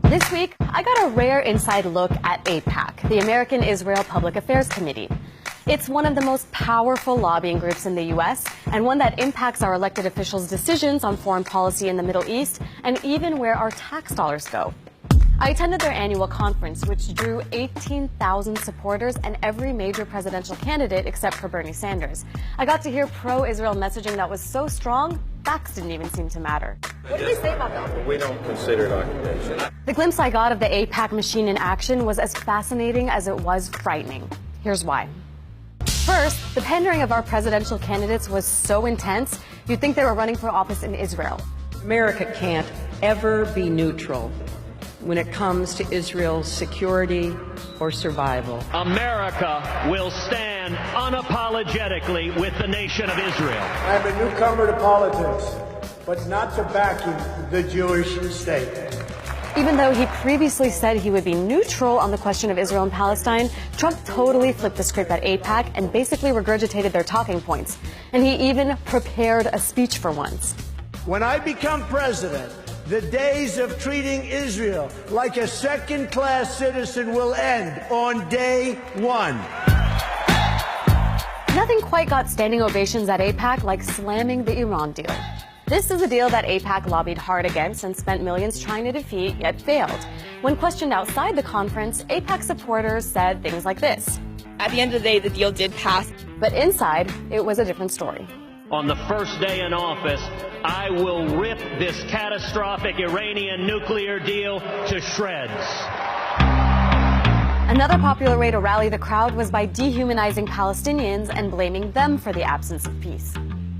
This week, I got a rare inside look at Aipac, the American Israel Public Affairs Committee. It's one of the most powerful lobbying groups in the U.S. and one that impacts our elected officials' decisions on foreign policy in the Middle East and even where our tax dollars go. I attended their annual conference, which drew 18,000 supporters and every major presidential candidate except for Bernie Sanders. I got to hear pro-Israel messaging that was so strong, facts didn't even seem to matter. What did they say about that? We don't consider it occupation. The glimpse I got of the Aipac machine in action was as fascinating as it was frightening. Here's why. First, the pandering of our presidential candidates was so intense, you'd think they were running for office in Israel. America can't ever be neutral when it comes to Israel's security or survival. America will stand unapologetically with the nation of Israel. I'm a newcomer to politics, but not to backing the Jewish state. Even though he previously said he would be neutral on the question of Israel and Palestine, Trump totally flipped the script at Aipac and basically regurgitated their talking points. And he even prepared a speech for once. When I become president, the days of treating Israel like a second-class citizen will end on day one. Nothing quite got standing ovations at Aipac like slamming the Iran deal. This is a deal that Aipac lobbied hard against and spent millions trying to defeat, yet failed. When questioned outside the conference, Aipac supporters said things like this. At the end of the day, the deal did pass. But inside, it was a different story. On the first day in office, I will rip this catastrophic Iranian nuclear deal to shreds. Another popular way to rally the crowd was by dehumanizing Palestinians and blaming them for the absence of peace.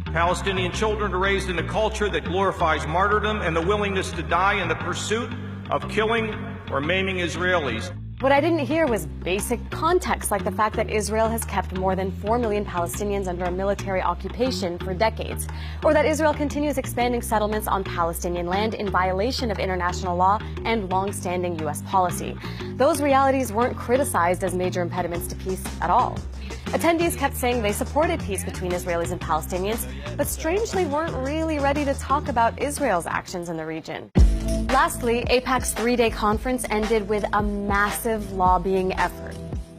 Palestinian children are raised in a culture that glorifies martyrdom and the willingness to die in the pursuit of killing or maiming Israelis. What I didn't hear was basic context, like the fact that Israel has kept more than 4 million Palestinians under a military occupation for decades, or that Israel continues expanding settlements on Palestinian land in violation of international law and long-standing U.S. policy. Those realities weren't criticized as major impediments to peace at all. Attendees kept saying they supported peace between Israelis and Palestinians, but strangely weren't really ready to talk about Israel's actions in the region. Lastly, Aipac's 3-day conference ended with a massive lobbying effort.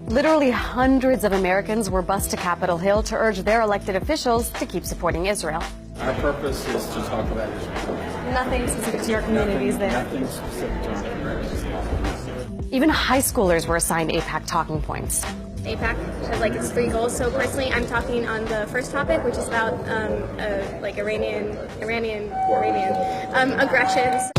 Literally hundreds of Americans were bused to Capitol Hill to urge their elected officials to keep supporting Israel. Our purpose is to talk about Israel. Nothing specific to your communities there. Nothing specific to our communities. Even high schoolers were assigned Aipac talking points. AIPAC has like its 3 goals. So personally, I'm talking on the first topic, which is about Iranian aggressions.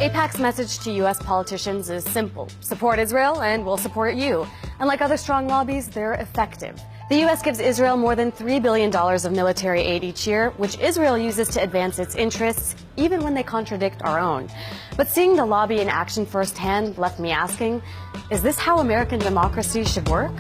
Aipac's message to U.S. politicians is simple. Support Israel and we'll support you. And like other strong lobbies, they're effective. The U.S. gives Israel more than $3 billion of military aid each year, which Israel uses to advance its interests, even when they contradict our own. But seeing the lobby in action firsthand left me asking, is this how American democracy should work?